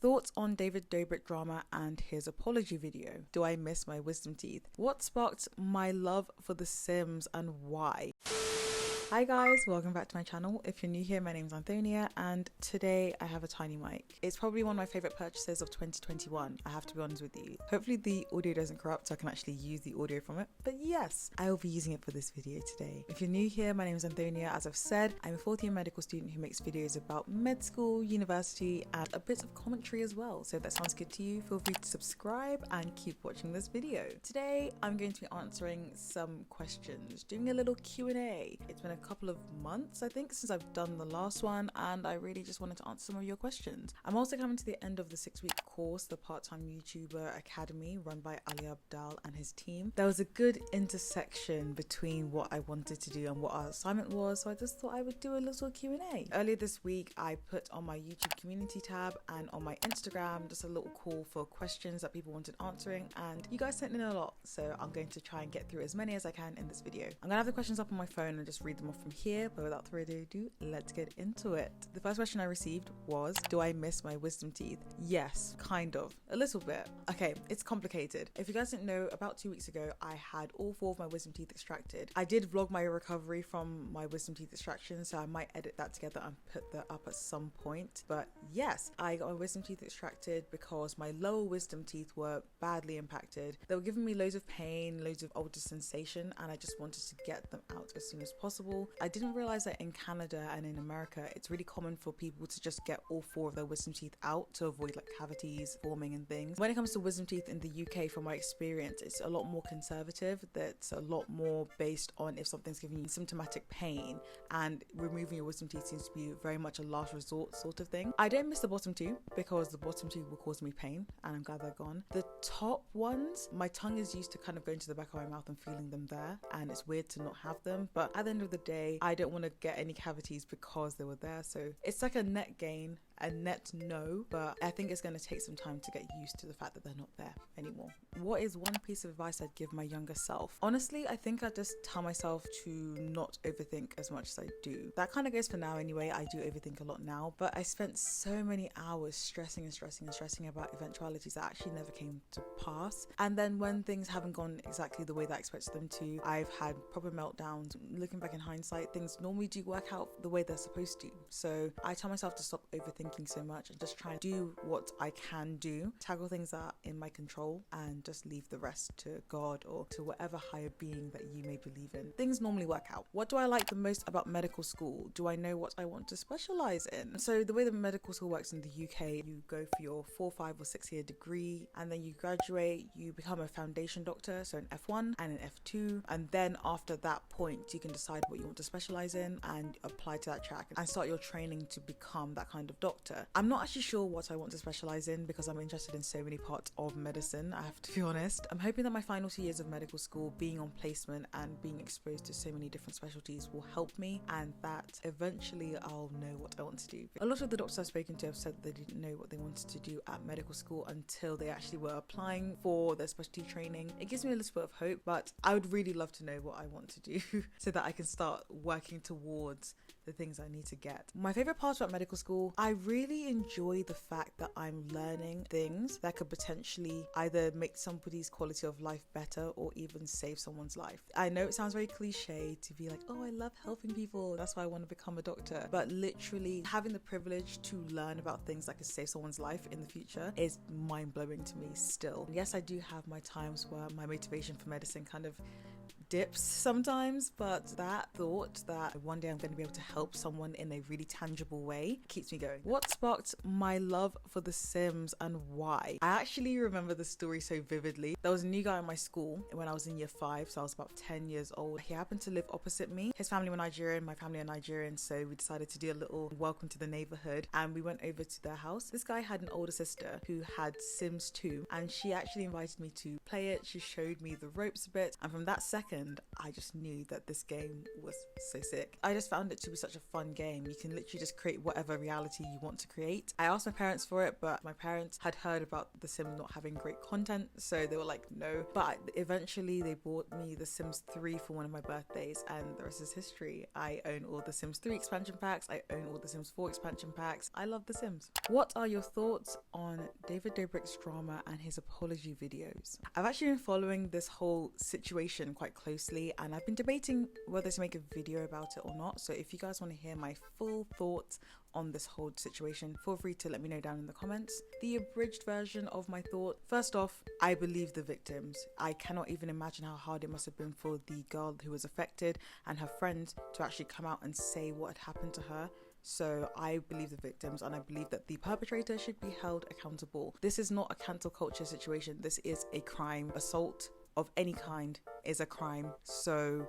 Thoughts on David Dobrik drama and his apology video. Do I miss my wisdom teeth? What sparked my love for The Sims and why? Hi guys, welcome back to my channel. If you're new here, my name's Antonia and today I have a tiny mic. It's probably one of my favorite purchases of 2021, I have to be honest with you. Hopefully the audio doesn't corrupt so I can actually use the audio from it, but yes, I will be using it for this video today. If you're new here, my name is Antonia. As I've said, I'm a fourth year medical student who makes videos about med school, university and a bit of commentary as well. So if that sounds good to you, feel free to subscribe and keep watching this video. Today I'm going to be answering some questions, doing a little Q&A. It's been a couple of months I think since I've done the last one and I really just wanted to answer some of your questions. I'm also coming to the end of the 6-week course, the part-time YouTuber Academy run by Ali Abdal and his team. There was a good intersection between what I wanted to do and what our assignment was, so I just thought I would do a little Q&A. Earlier this week I put on my YouTube community tab and on my Instagram just a little call for questions that people wanted answering, and you guys sent in a lot, so I'm going to try and get through as many as I can in this video. I'm gonna have the questions up on my phone and just read them off from here, but without further ado, let's get into it. The first question I received was, do I miss my wisdom teeth? Yes, kind of, a little bit. Okay, it's complicated. If you guys didn't know, about 2 weeks ago I had all 4 of my wisdom teeth extracted. I did vlog my recovery from my wisdom teeth extraction, so I might edit that together and put that up at some point. But yes, I got my wisdom teeth extracted because my lower wisdom teeth were badly impacted. They were giving me loads of pain, loads of older sensation, and I just wanted to get them out as soon as possible. I didn't realize that in Canada and in America it's really common for people to just get all 4 of their wisdom teeth out to avoid like cavities forming and things. When it comes to wisdom teeth in the UK, from my experience, it's a lot more conservative. That's a lot more based on if something's giving you symptomatic pain, and removing your wisdom teeth seems to be very much a last resort sort of thing. I don't miss the bottom 2 because the bottom 2 will cause me pain and I'm glad they're gone. The top ones, my tongue is used to kind of going to the back of my mouth and feeling them there, and it's weird to not have them, but at the end of the day I don't want to get any cavities because they were there, so it's like a net gain, a net no, but I think it's going to take some time to get used to the fact that they're not there anymore. What is one piece of advice I'd give my younger self? Honestly, I think I just tell myself to not overthink as much as I do. That kind of goes for now anyway. I do overthink a lot now, but I spent so many hours stressing about eventualities that actually never came to pass. And then when things haven't gone exactly the way that I expected them to, I've had proper meltdowns. Looking back in hindsight, things normally do work out the way they're supposed to. So I tell myself to stop overthinking so much and just try and do what I can do, tackle things that are in my control, and just leave the rest to God or to whatever higher being that you may believe in. Things normally work out. What do I like the most about medical school? Do I know what I want to specialize in? So the way that medical school works in the UK, you go for your 4, 5 or 6 year degree, and then you graduate, you become a foundation doctor, so an F1 and an F2, and then after that point you can decide what you want to specialize in and apply to that track and start your training to become that kind of doctor. I'm not actually sure what I want to specialize in because I'm interested in so many parts of medicine, I have to be honest. I'm hoping that my final 2 years of medical school, being on placement and being exposed to so many different specialties, will help me, and that eventually I'll know what I want to do. A lot of the doctors I've spoken to have said that they didn't know what they wanted to do at medical school until they actually were applying for their specialty training. It gives me a little bit of hope, but I would really love to know what I want to do so that I can start working towards the things I need to get. My favorite part about medical school, I really enjoy the fact that I'm learning things that could potentially either make somebody's quality of life better or even save someone's life. I know it sounds very cliche to be like, oh, I love helping people, that's why I want to become a doctor, but literally having the privilege to learn about things that could save someone's life in the future is mind-blowing to me still. Yes, I do have my times where my motivation for medicine kind of dips sometimes, but that thought that one day I'm going to be able to help someone in a really tangible way keeps me going. What sparked my love for The Sims and why? I actually remember the story so vividly. There was a new guy in my school when I was in year 5, so I was about 10 years old. He happened to live opposite me. His family were Nigerian, my family are Nigerian, so we decided to do a little welcome to the neighborhood and we went over to their house. This guy had an older sister who had Sims 2 and she actually invited me to play it. She showed me the ropes a bit, and from that second second, I just knew that this game was so sick. I just found it to be such a fun game. You can literally just create whatever reality you want to create. I asked my parents for it, but my parents had heard about The Sims not having great content, so they were like, no. But eventually they bought me The Sims 3 for one of my birthdays, and the rest is history. I own all The Sims 3 expansion packs. I own all The Sims 4 expansion packs. I love The Sims. What are your thoughts on David Dobrik's drama and his apology videos? I've actually been following this whole situation quite closely, and I've been debating whether to make a video about it or not. So if you guys want to hear my full thoughts on this whole situation, feel free to let me know down in the comments. The abridged version of my thought: first off, I believe the victims. I cannot even imagine how hard it must have been for the girl who was affected and her friends to actually come out and say what had happened to her. So I believe the victims, and I believe that the perpetrator should be held accountable. This is not a cancel culture situation. This is a crime. Assault of any kind is a crime. So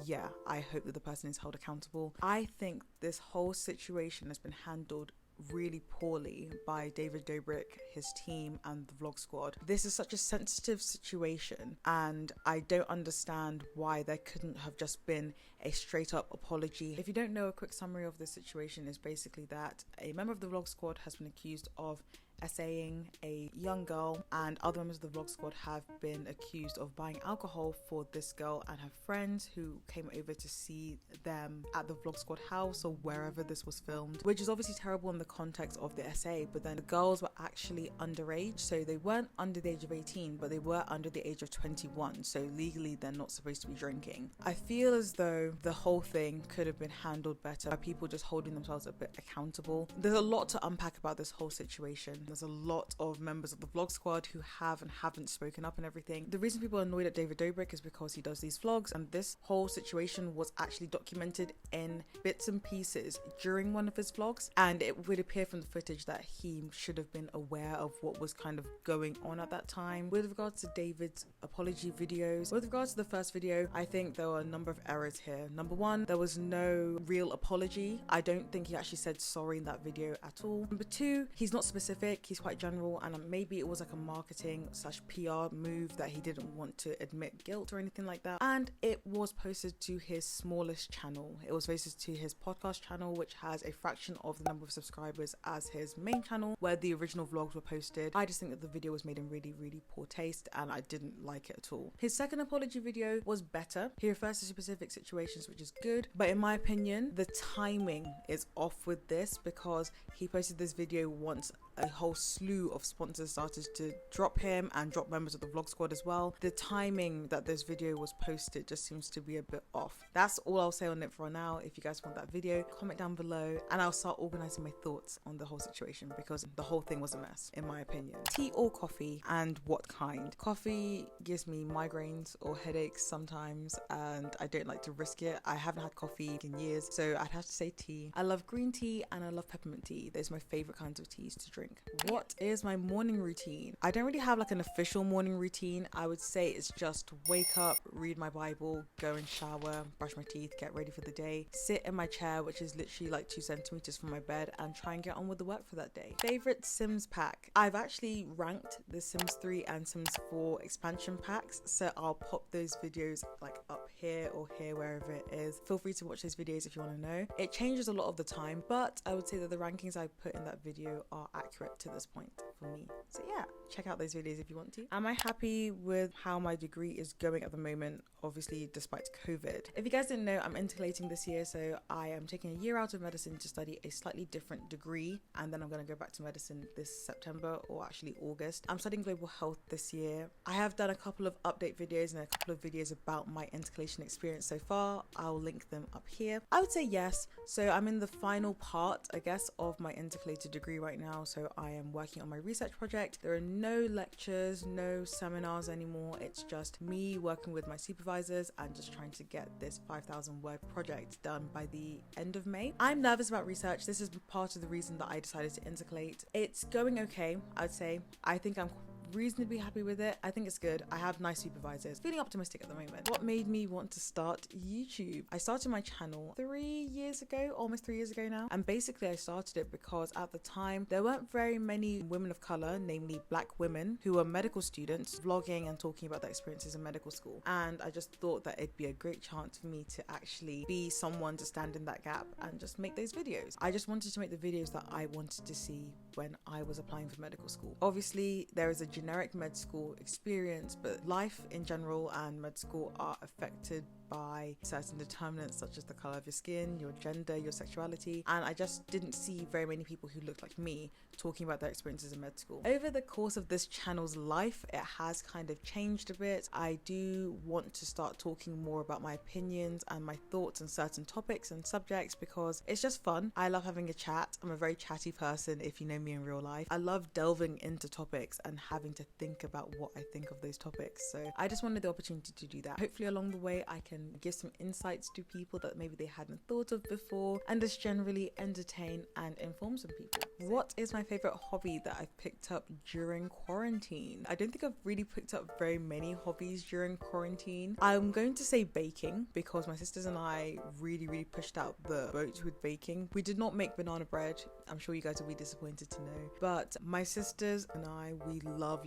yeah, I hope that the person is held accountable. I think this whole situation has been handled really poorly by David Dobrik, his team, and the vlog squad. This is such a sensitive situation, and I don't understand why there couldn't have just been a straight up apology. If you don't know, a quick summary of the situation is basically that a member of the vlog squad has been accused of essaying a young girl, and other members of the vlog squad have been accused of buying alcohol for this girl and her friends who came over to see them at the vlog squad house or wherever this was filmed, which is obviously terrible in the context of the essay. But then the girls were actually underage, so they weren't under the age of 18, but they were under the age of 21, so legally they're not supposed to be drinking. I feel as though the whole thing could have been handled better by people just holding themselves a bit accountable. There's a lot to unpack about this whole situation. There's a lot of members of the vlog squad who have and haven't spoken up and everything. The reason people are annoyed at David Dobrik is because he does these vlogs, and this whole situation was actually documented in bits and pieces during one of his vlogs, and it would appear from the footage that he should have been aware of what was kind of going on at that time. With regards to David's apology videos, with regards to the first video, I think there were a number of errors here. Number one, there was no real apology. I don't think he actually said sorry in that video at all. Number two, he's not specific. He's quite general, and maybe it was like a marketing / PR move that he didn't want to admit guilt or anything like that. And it was posted to his smallest channel. It was posted to his podcast channel, which has a fraction of the number of subscribers as his main channel where the original vlogs were posted. I just think that the video was made in really, really poor taste, and I didn't like it at all. His second apology video was better. He refers to specific situations, which is good, but in my opinion, the timing is off with this, because he posted this video once a whole slew of sponsors started to drop him and drop members of the vlog squad as well. The timing that this video was posted just seems to be a bit off. That's all I'll say on it for now. If you guys want that video, comment down below and I'll start organizing my thoughts on the whole situation, because the whole thing was a mess in my opinion. Tea or coffee, and what kind? Coffee gives me migraines or headaches sometimes, and I don't like to risk it. I haven't had coffee in years, so I'd have to say tea. I love green tea and I love peppermint tea. Those are my favorite kinds of teas to drink. What is my morning routine? I don't really have like an official morning routine. I would say it's just wake up, read my Bible, go and shower, brush my teeth, get ready for the day, sit in my chair, which is literally like 2 centimeters from my bed, and try and get on with the work for that day. Favorite Sims pack? I've actually ranked the Sims 3 and Sims 4 expansion packs, so I'll pop those videos like up here or here, wherever it is. Feel free to watch those videos if you want to know. It changes a lot of the time, but I would say that the rankings I put in that video are accurate to this point for me. So yeah, check out those videos if you want to. Am I happy with how my degree is going at the moment? Obviously, despite COVID. If you guys didn't know, I'm intercalating this year, so I am taking a year out of medicine to study a slightly different degree, and then I'm going to go back to medicine this September, or actually August. I'm studying global health this year. I have done a couple of update videos and a couple of videos about my intercalation experience so far. I'll link them up here. I would say yes. So I'm in the final part, I guess, of my intercalated degree right now, so I am working on my research project. There are no lectures, no seminars anymore. It's just me working with my supervisors and just trying to get this 5,000 word project done by the end of May. I'm nervous about research. This is part of the reason that I decided to intercalate. It's going okay, I'd say. I think I'm reasonably happy with it. I think it's good. I have nice supervisors. Feeling optimistic at the moment. What made me want to start YouTube? I started my channel 3 years ago, almost 3 years ago now. And basically I started it because at the time there weren't very many women of color, namely black women, who were medical students vlogging and talking about their experiences in medical school. And I just thought that it'd be a great chance for me to actually be someone to stand in that gap and just make those videos. I just wanted to make the videos that I wanted to see when I was applying for medical school. Obviously there is a generic med school experience, but life in general and med school are affected by certain determinants such as the color of your skin, your gender, your sexuality, and I just didn't see very many people who looked like me talking about their experiences in med school. Over the course of this channel's life, it has kind of changed a bit. I do want to start talking more about my opinions and my thoughts on certain topics and subjects because it's just fun. I love having a chat. I'm a very chatty person if you know me in real life. I love delving into topics and having to think about what I think of those topics. So I just wanted the opportunity to do that. Hopefully along the way I can give some insights to people that maybe they hadn't thought of before and just generally entertain and inform some people. What is my favorite hobby that I've picked up during quarantine? I don't think I've really picked up very many hobbies during quarantine. I'm going to say baking because my sisters and I really pushed out the boat with baking. We did not make banana bread. I'm sure you guys will be disappointed to know, but my sisters and I, we love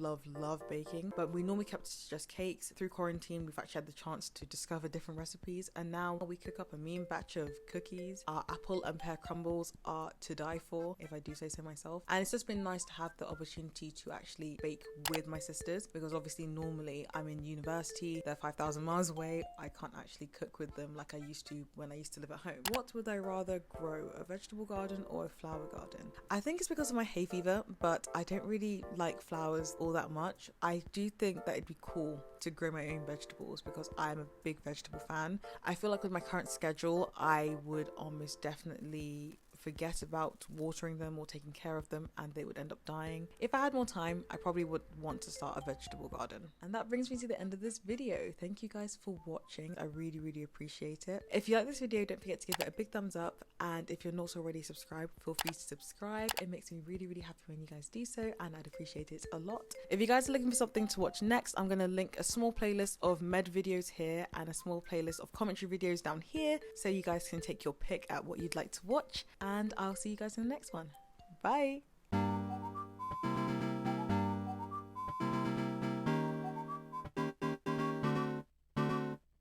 baking, but we normally kept just cakes. Through quarantine we've actually had the chance to discover different recipes, and now we cook up a mean batch of cookies. Our apple and pear crumbles are to die for, if I do say so myself, and it's just been nice to have the opportunity to actually bake with my sisters because obviously normally I'm in university, they're 5,000 miles away. I can't actually cook with them like I used to when I used to live at home. What would I rather grow, a vegetable garden or a flower garden? I think it's because of my hay fever, but I don't really like flowers all that much. I do think that it'd be cool to grow my own vegetables because I'm a big vegetable fan. I feel like with my current schedule I would almost definitely forget about watering them or taking care of them and they would end up dying. If I had more time, I probably would want to start a vegetable garden. And that brings me to the end of this video. Thank you guys for watching. I really appreciate it. If you like this video, don't forget to give it a big thumbs up, and if you're not already subscribed, feel free to subscribe. It makes me really happy when you guys do so, and I'd appreciate it a lot. If you guys are looking for something to watch next, I'm going to link a small playlist of med videos here and a small playlist of commentary videos down here so you guys can take your pick at what you'd like to watch, and I'll see you guys in the next one. Bye!